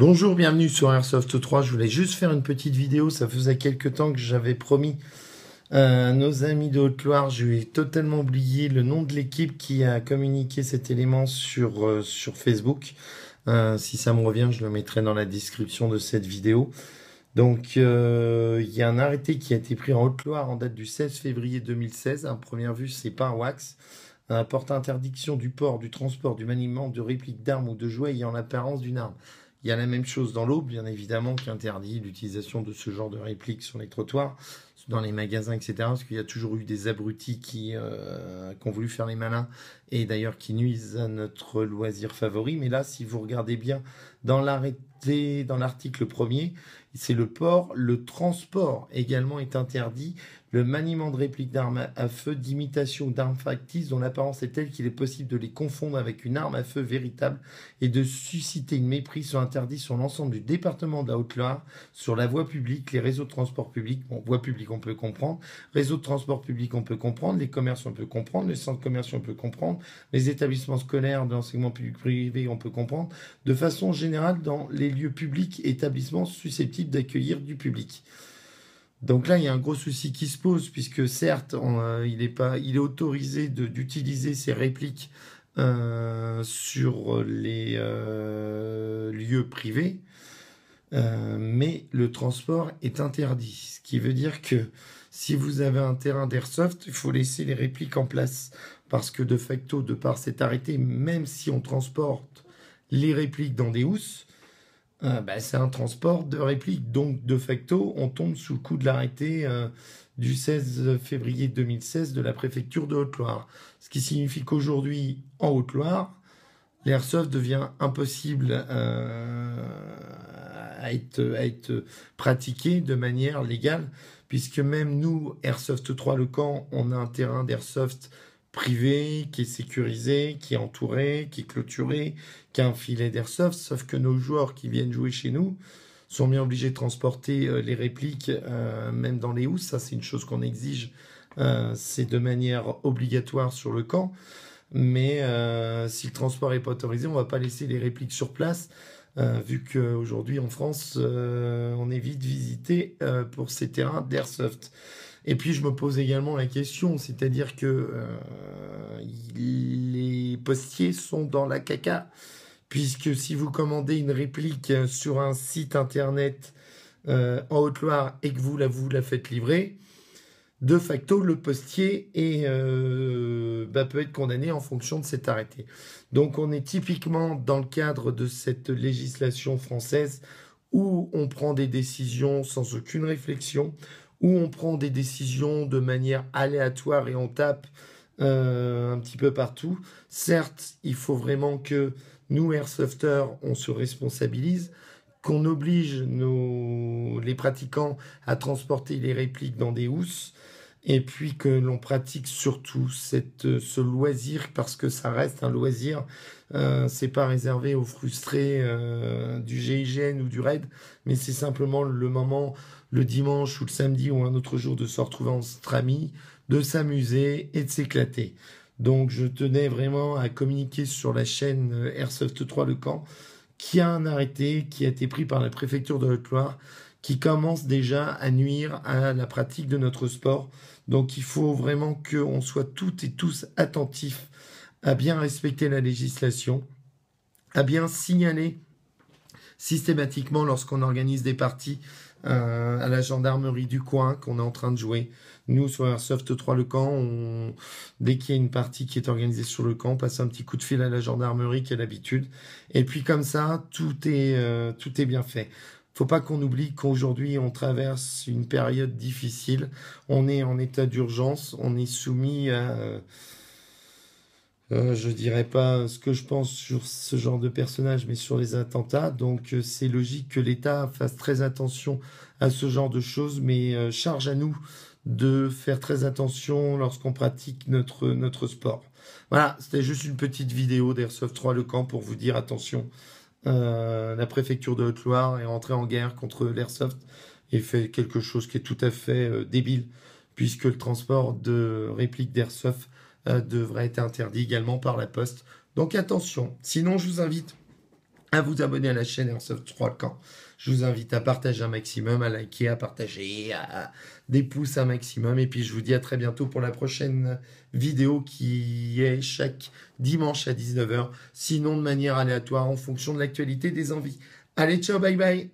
Bonjour, bienvenue sur Airsoft 3. Je voulais juste faire une petite vidéo. Ça faisait quelques temps que j'avais promis à nos amis de Haute-Loire. J'ai totalement oublié le nom de l'équipe qui a communiqué cet élément sur Facebook. Si ça me revient, je le mettrai dans la description de cette vidéo. Donc, il y a un arrêté qui a été pris en Haute-Loire en date du 16 février 2016. À première vue, c'est pas un wax. Porte interdiction du port, du transport, du maniement de répliques d'armes ou de jouets ayant l'apparence d'une arme. Il y a la même chose dans l'Aube, bien évidemment, qui interdit l'utilisation de ce genre de répliques sur les trottoirs, dans les magasins, etc. Parce qu'il y a toujours eu des abrutis qui ont voulu faire les malins et d'ailleurs qui nuisent à notre loisir favori. Mais là, si vous regardez bien dans l'arrêté, dans l'article premier, c'est le port, le transport également est interdit. Le maniement de répliques d'armes à feu, d'imitation d'armes factices dont l'apparence est telle qu'il est possible de les confondre avec une arme à feu véritable et de susciter une méprise sont interdits sur l'ensemble du département de la Haute-Loire, sur la voie publique, les réseaux de transport public. Bon, voie publique, on peut comprendre. Réseau de transport public, on peut comprendre. Les commerces, on peut comprendre. Les centres commerciaux, on peut comprendre. Les établissements scolaires d'enseignement public privé, on peut comprendre. De façon générale, dans les lieux publics, établissements susceptibles d'accueillir du public. Donc là, il y a un gros souci qui se pose, puisque certes, il est autorisé d'utiliser ces répliques sur les lieux privés, mais le transport est interdit. Ce qui veut dire que si vous avez un terrain d'airsoft, il faut laisser les répliques en place. Parce que de facto, de par cet arrêté, même si on transporte les répliques dans des housses, c'est un transport de répliques. Donc, de facto, on tombe sous le coup de l'arrêté du 16 février 2016 de la préfecture de Haute-Loire. Ce qui signifie qu'aujourd'hui, en Haute-Loire, l'airsoft devient impossible à être pratiqué de manière légale, puisque même nous, Airsoft 3 Le Camp, on a un terrain d'airsoft privé, qui est sécurisé, qui est entouré, qui est clôturé, qui a un filet d'airsoft, sauf que nos joueurs qui viennent jouer chez nous sont bien obligés de transporter les répliques, même dans les housses. Ça, c'est une chose qu'on exige, c'est de manière obligatoire sur le camp. Mais si le transport n'est pas autorisé, on ne va pas laisser les répliques sur place, vu qu'aujourd'hui en France, on est vite visité pour ces terrains d'airsoft. Et puis je me pose également la question, c'est-à-dire que les postiers sont dans la caca, puisque si vous commandez une réplique sur un site internet en Haute-Loire et que vous la faites livrer, de facto le postier peut être condamné en fonction de cet arrêté. Donc on est typiquement dans le cadre de cette législation française où on prend des décisions sans aucune réflexion, où on prend des décisions de manière aléatoire et on tape un petit peu partout. Certes, il faut vraiment que nous, airsofters, on se responsabilise, qu'on oblige les pratiquants à transporter les répliques dans des housses, et puis que l'on pratique surtout ce loisir, parce que ça reste un loisir. C'est pas réservé aux frustrés du GIGN ou du RAID, mais c'est simplement le moment, le dimanche ou le samedi ou un autre jour, de se retrouver entre amis, de s'amuser et de s'éclater. Donc je tenais vraiment à communiquer sur la chaîne Airsoft 3 Le Camp, qui a un arrêté qui a été pris par la préfecture de Haute-Loire, qui commence déjà à nuire à la pratique de notre sport. Donc il faut vraiment qu'on soit toutes et tous attentifs à bien respecter la législation, à bien signaler systématiquement lorsqu'on organise des parties à la gendarmerie du coin qu'on est en train de jouer. Nous, sur Airsoft 3 Le Camp, dès qu'il y a une partie qui est organisée sur le camp, on passe un petit coup de fil à la gendarmerie qui a l'habitude. Et puis comme ça, tout est bien fait. Faut pas qu'on oublie qu'aujourd'hui, on traverse une période difficile. On est en état d'urgence. On est soumis à... je dirais pas ce que je pense sur ce genre de personnage, mais sur les attentats. Donc c'est logique que l'État fasse très attention à ce genre de choses, mais charge à nous de faire très attention lorsqu'on pratique notre sport. Voilà, c'était juste une petite vidéo d'Airsoft 3 Le Camp pour vous dire attention. La préfecture de Haute-Loire est rentrée en guerre contre l'airsoft et fait quelque chose qui est tout à fait débile, puisque le transport de répliques d'airsoft devrait être interdit également par la poste. Donc attention. Sinon, je vous invite à vous abonner à la chaîne Airsoft 3 Camps. Je vous invite à partager un maximum, à liker, à partager, à des pouces un maximum. Et puis je vous dis à très bientôt pour la prochaine vidéo qui est chaque dimanche à 19 h. Sinon de manière aléatoire en fonction de l'actualité des envies. Allez, ciao, bye bye.